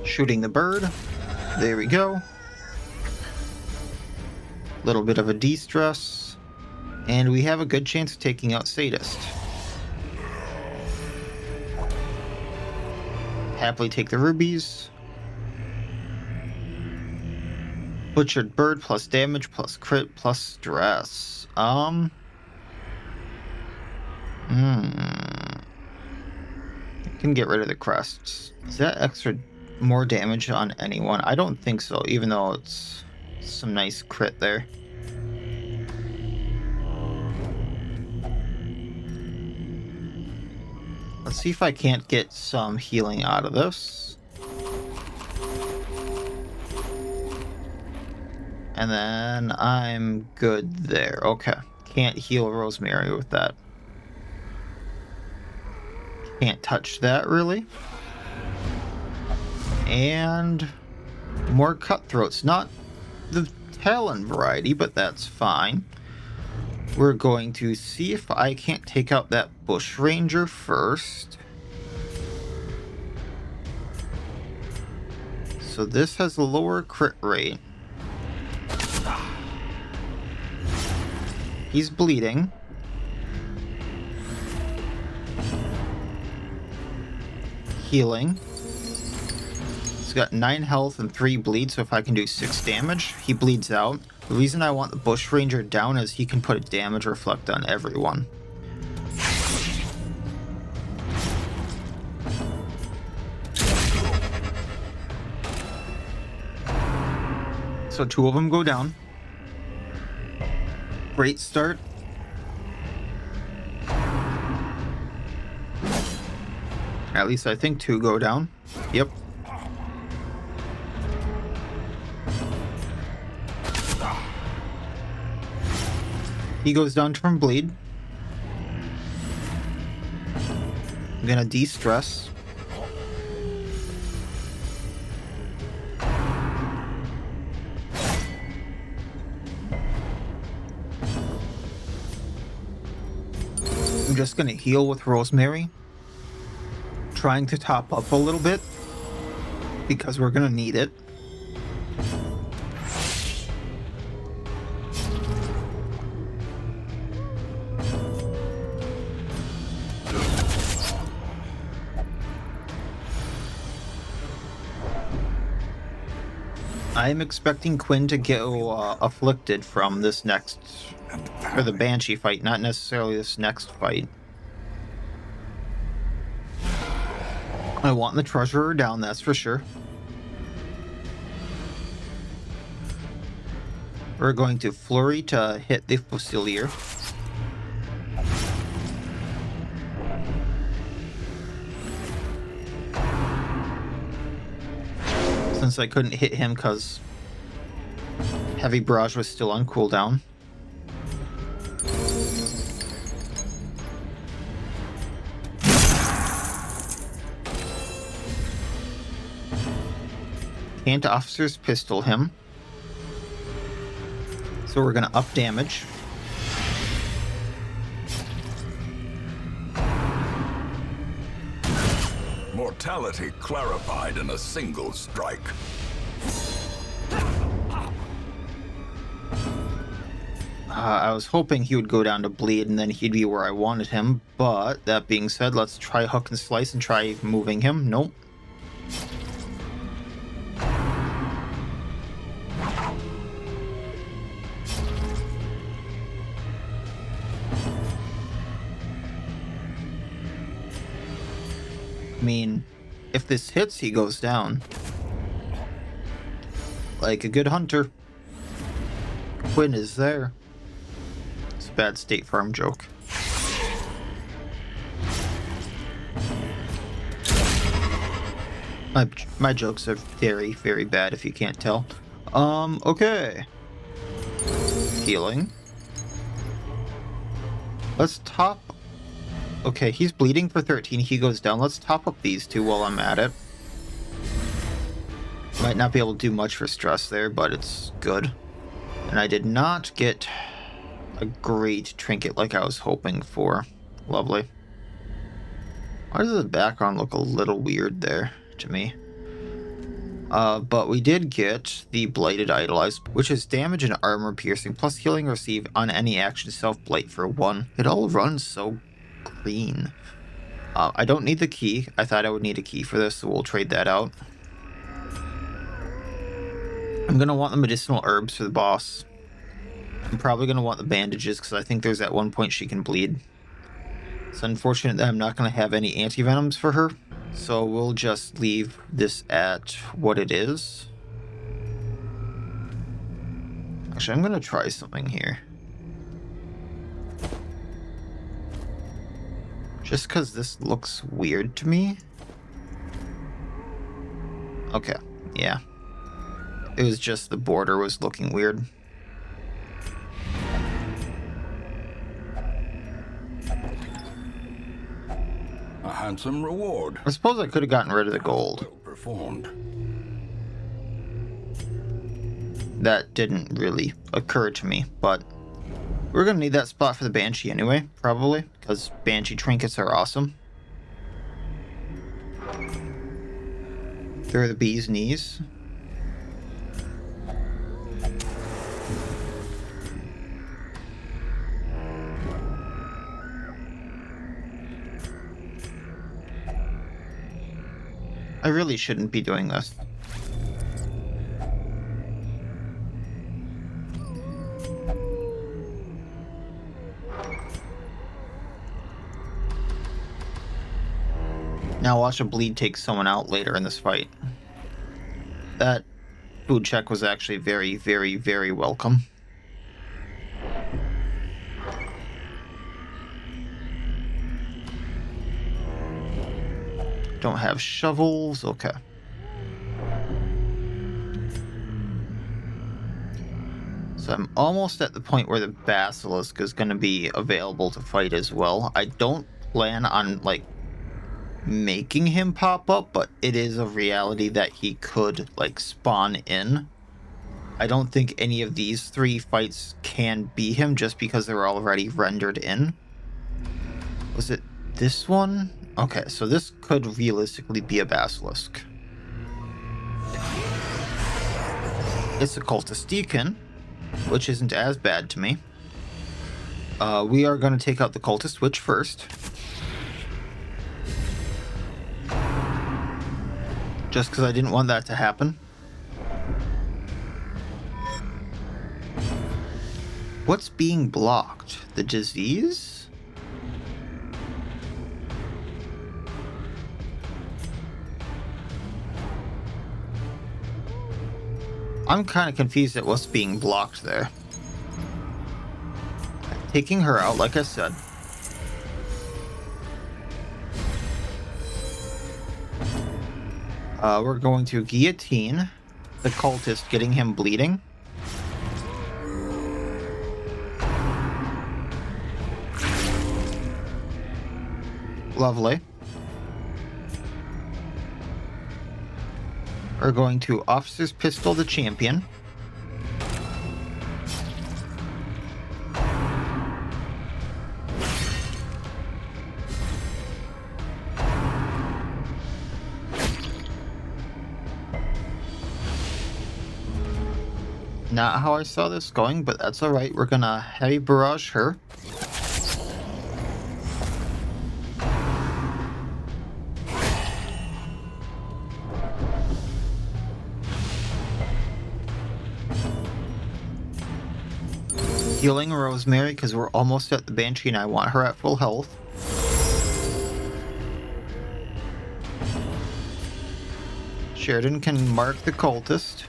Shooting the bird. There we go. Little bit of a de-stress. And we have a good chance of taking out sadist. Happily take the rubies. Butchered bird plus damage plus crit plus stress. Can get rid of the crests. Is that extra more damage on anyone? I don't think so, even though it's some nice crit there. Let's see if I can't get some healing out of this. And then I'm good there. Okay. Can't heal Rosemary with that. Can't touch that, really. And more cutthroats. Not the Talon variety, but that's fine. We're going to see if I can't take out that Bushranger first. So this has a lower crit rate. He's bleeding. Healing. He's got 9 health and 3 bleed, so if I can do 6 damage, he bleeds out. The reason I want the Bushranger down is he can put a damage reflect on everyone. So 2 of them go down. Great start. At least I think 2 go down. Yep. He goes down from bleed. I'm gonna de-stress. I'm just gonna heal with Rosemary. Trying to top up a little bit because we're gonna need it. I'm expecting Quinn to go afflicted from this next, or the Banshee fight, not necessarily this next fight. I want the Treasurer down, that's for sure. We're going to Flurry to hit the Fusilier. Since I couldn't hit him because Heavy Barrage was still on cooldown. Can't Officer's Pistol him. So we're going to up damage. Mortality clarified in a single strike. I was hoping he would go down to bleed and then he'd be where I wanted him, but that being said, let's try hook and slice and try moving him. Nope. I mean, if this hits, he goes down. Like a good hunter. Quinn is there. It's a bad State Farm joke. My jokes are very, very bad if you can't tell. Okay. Healing. Let's top... Okay, he's bleeding for 13. He goes down. Let's top up these two while I'm at it. Might not be able to do much for stress there, but it's good. And I did not get a great trinket like I was hoping for. Lovely. Why does the background look a little weird there to me? But we did get the Blighted Idolized, which is damage and armor piercing, plus healing received on any action self-blight for 1. It all runs so green. I don't need the key. I thought I would need a key for this, so we'll trade that out. I'm going to want the medicinal herbs for the boss. I'm probably going to want the bandages, because I think there's at one point she can bleed. It's unfortunate that I'm not going to have any anti-venoms for her. So we'll just leave this at what it is. Actually, I'm going to try something here. Just because this looks weird to me. Okay, yeah. It was just the border was looking weird. A handsome reward. I suppose I could have gotten rid of the gold. Well performed. That didn't really occur to me, but we're going to need that spot for the Banshee anyway, probably, because Banshee trinkets are awesome. They're the bee's knees. I really shouldn't be doing this. Now watch a bleed take someone out later in this fight. That food check was actually very, very, very welcome. Don't have shovels. Okay. So I'm almost at the point where the Basilisk is going to be available to fight as well. I don't plan on, like, making him pop up, but it is a reality that he could, like, spawn in. I don't think any of these 3 fights can be him just because they're already rendered in. Was it this one? Okay, so this could realistically be a Basilisk. It's a Cultist Deacon, which isn't as bad to me. We are going to take out the Cultist Witch first. Just because I didn't want that to happen. What's being blocked? The disease? I'm kind of confused at what's being blocked there. Taking her out, like I said. We're going to guillotine the cultist, getting him bleeding. Lovely. We're going to Officer's Pistol the champion. Not how I saw this going, but that's alright. We're gonna heavy barrage her. Healing Rosemary because we're almost at the Banshee and I want her at full health. Sheridan can mark the Cultist.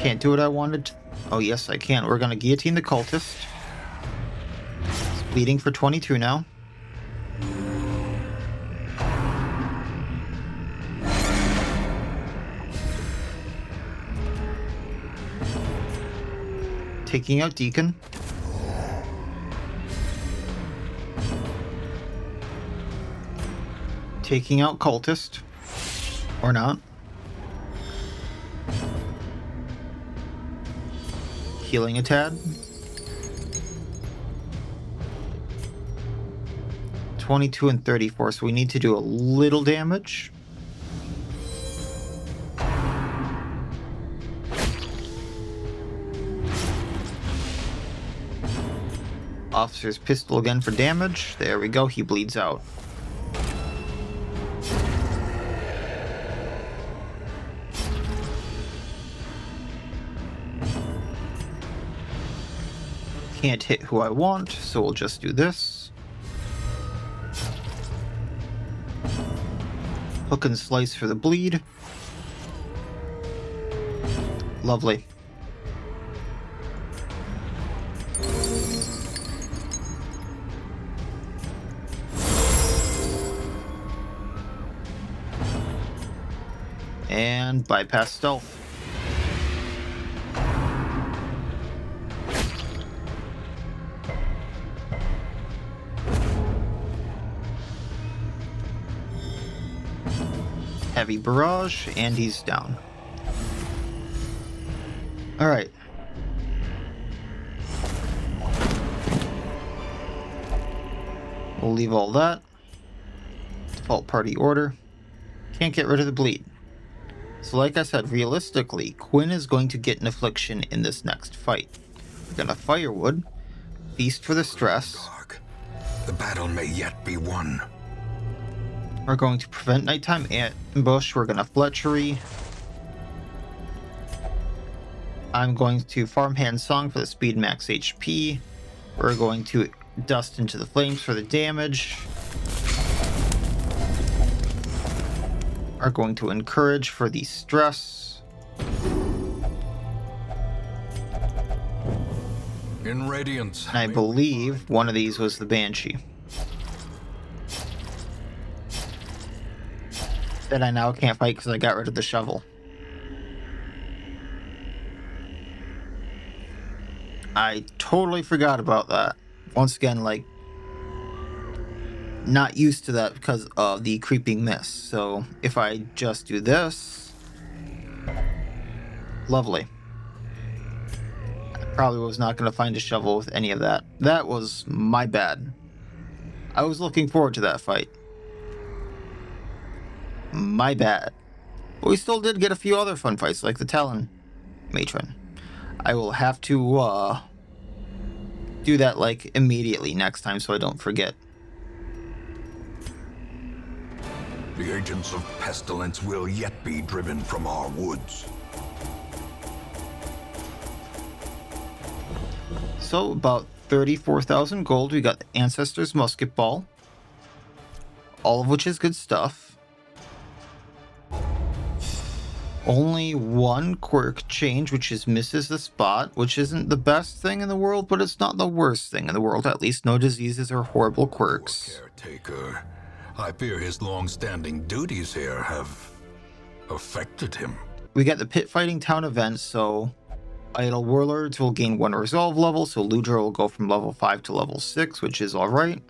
Can't do what I wanted. Oh yes, I can. We're gonna guillotine the Cultist. It's bleeding for 22 now. Taking out Deacon. Taking out Cultist. Or not. Healing a tad. 22 and 34, so we need to do a little damage. Officer's pistol again for damage. There we go, he bleeds out. Can't hit who I want, so we'll just do this. Hook and slice for the bleed. Lovely. And bypass stealth. Heavy barrage, and he's down. Alright. We'll leave all that. Default party order. Can't get rid of the bleed. So like I said, realistically, Quinn is going to get an affliction in this next fight. We're gonna Firewood, Feast for the Stress. Dark. The battle may yet be won. We're going to prevent nighttime ambush. We're gonna Fletchery. I'm going to Farmhand Song for the speed max HP. We're going to Dust into the Flames for the damage. Are going to Encourage for the stress. In Radiance. And I believe one of these was the Banshee. That I now can't fight because I got rid of the shovel. I totally forgot about that. Once again, like, not used to that because of the creeping mist. So if I just do this, lovely. I probably was not going to find a shovel with any of that. That was my bad. I was looking forward to that fight. My bad. But we still did get a few other fun fights, like the Talon Matron. I will have to do that like immediately next time so I don't forget. The agents of pestilence will yet be driven from our woods. So about 34,000 gold. We got the Ancestor's Musket Ball. All of which is good stuff. Only one quirk change, which is Misses the Spot, which isn't the best thing in the world, but it's not the worst thing in the world. At least no diseases or horrible quirks. Caretaker. I fear his long-standing duties here have affected him. We got the Pit Fighting Town event, so Idle Warlords will gain 1 resolve level, so Ludra will go from level 5 to level 6, which is alright.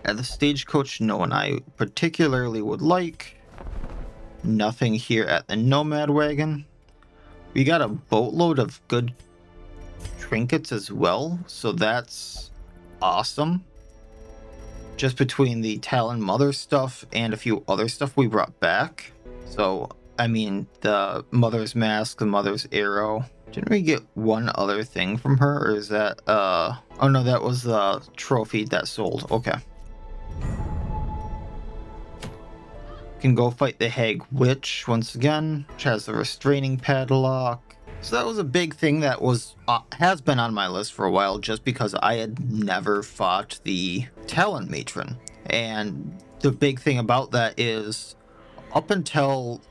At the Stagecoach, no one I particularly would like. Nothing here at the Nomad Wagon. We got a boatload of good trinkets as well, so that's awesome. Just between the Talon Mother stuff and a few other stuff we brought back. So, I mean, the Mother's Mask, the Mother's Arrow. Didn't we get one other thing from her? Or is that, oh no, that was the trophy that sold. Okay. Can go fight the Hag Witch once again, which has the Restraining Padlock. So that was a big thing that was has been on my list for a while, just because I had never fought the Talon Matron. And the big thing about that is, up until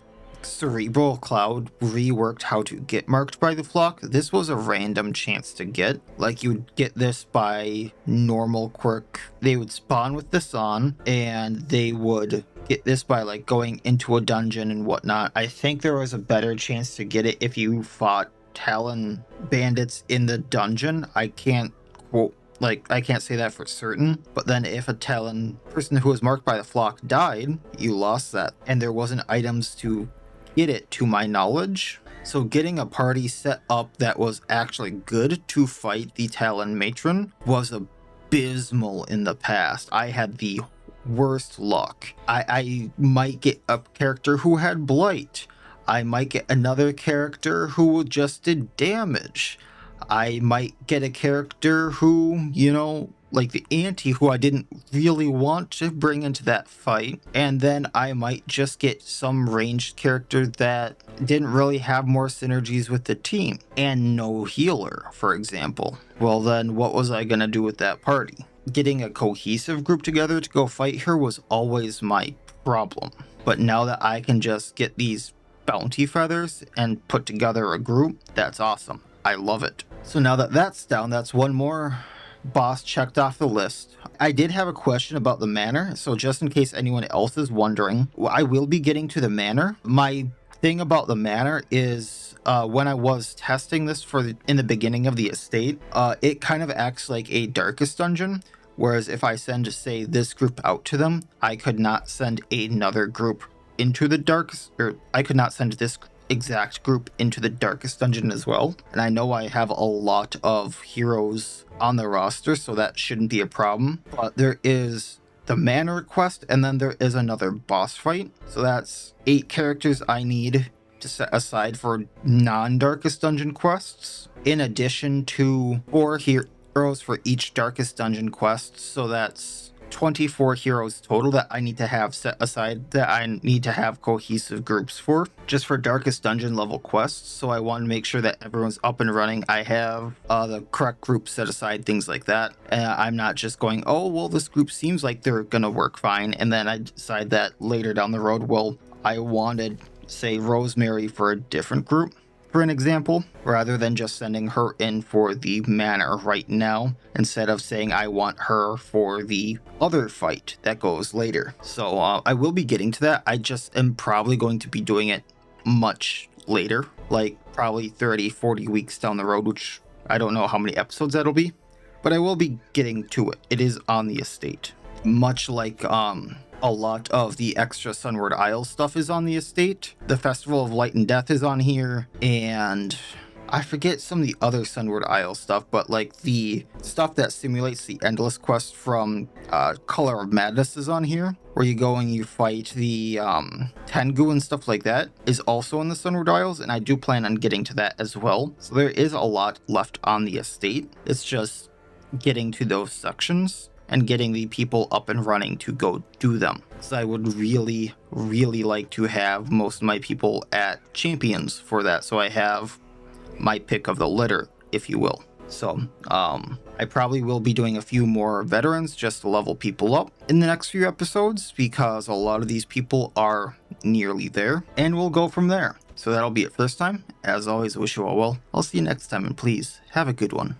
Cerebral Cloud reworked how to get marked by the flock, this was a random chance to get. Like, you would get this by normal quirk. They would spawn with this on, and they would get this by like going into a dungeon and whatnot. I think there was a better chance to get it if you fought Talon bandits in the dungeon. I can't quote, like, I can't say that for certain, but then if a Talon person who was marked by the flock died, you lost that, and there wasn't items to get it, to my knowledge. So getting a party set up that was actually good to fight the Talon Matron was abysmal in the past. I had the worst luck. I might get a character who had Blight. I might get another character who just did damage. I might get a character who, you know, like the auntie, who I didn't really want to bring into that fight. And then I might just get some ranged character that didn't really have more synergies with the team. And no healer, for example. Well, then what was I gonna do with that party? Getting a cohesive group together to go fight her was always my problem. But now that I can just get these bounty feathers and put together a group, that's awesome. I love it. So now that that's down, that's one more boss checked off the list. I did have a question about the manor, so just in case anyone else is wondering, I will be getting to the manor. My thing about the manor is when I was testing this in the beginning of the estate, it kind of acts like a Darkest dungeon, whereas if I send, say, this group out to them, I could not send another group into the Darkest, or I could not send this exact group into the Darkest dungeon as well. And I know I have a lot of heroes on the roster, so that shouldn't be a problem. But there is the manor quest, and then there is another boss fight. So that's 8 characters I need to set aside for non-Darkest dungeon quests, in addition to 4 heroes for each Darkest dungeon quest. So that's 24 heroes total that I need to have set aside, that I need to have cohesive groups for, just for Darkest dungeon level quests. So I want to make sure that everyone's up and running. I have the correct group set aside, things like that. I'm not just going, oh, well, this group seems like they're gonna work fine, and then I decide that later down the road, well, I wanted, say, Rosemary for a different group, for an example, rather than just sending her in for the manor right now, instead of saying I want her for the other fight that goes later. So I will be getting to that. I just am probably going to be doing it much later, like probably 30-40 weeks down the road, which I don't know how many episodes that'll be, but I will be getting to it. It is on the estate, much like a lot of the extra Sunward Isles stuff is on the estate. The Festival of Light and Death is on here, and I forget some of the other Sunward Isles stuff, but like the stuff that simulates the Endless Quest from Color of Madness is on here, where you go and you fight the Tengu and stuff like that, is also in the Sunward Isles, and I do plan on getting to that as well. So there is a lot left on the estate. It's just getting to those sections and getting the people up and running to go do them. So I would really, really like to have most of my people at champions for that, so I have my pick of the litter, if you will. So I probably will be doing a few more veterans just to level people up in the next few episodes, because a lot of these people are nearly there, and we'll go from there. So that'll be it for this time. As always, I wish you all well. I'll see you next time, and please have a good one.